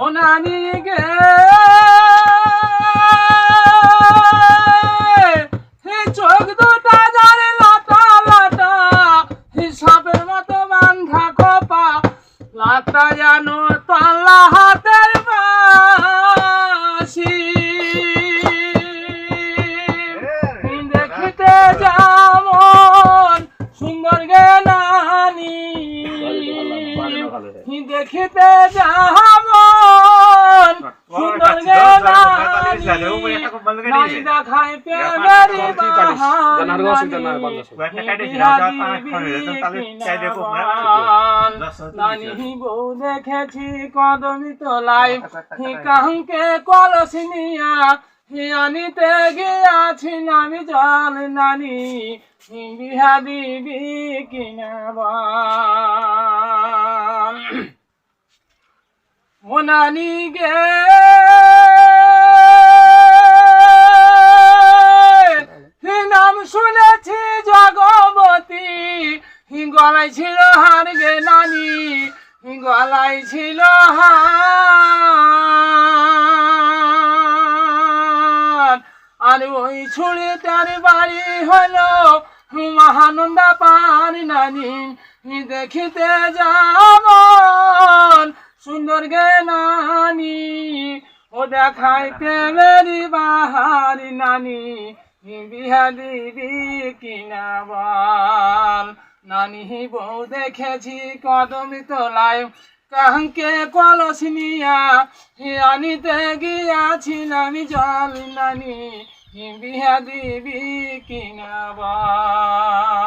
ও নানি গে চোখ দুটা যারে লাটা লাটা সাপের মতো বান্ধা খোপা লাটা জানো তাল্লা হাতের বাসি দেখিতে যেমন সুন্দর গে নানি দেখিতে যেমন সুন্দর গে নানি দেখায় প্রেমেরি নানি বউ দেখেছি কদমি তোলাই কাহকে কলস নিয়া আনিতে গিয়াছি আমি জল নানি বিহা দিবি কিনা ও নানি গে নাম শুনেছি জগবতী গলায় ছিল হার গে নানি গলায় ছিল হার আর ওই ছুড়ে তার বাড়ি হলো মহানন্দা পান নানি দেখিতে যেমন সুন্দর গে নানি ও দেখায় প্রেমেরি বাহার নানি বিহা দিবি কিনা বল নানি বউ দেখেছি কদমি তোলায় কাহকে কলস নিয়া আনিতে গিয়াছিলাম জল নানি বিহা দিবি কিনা বল।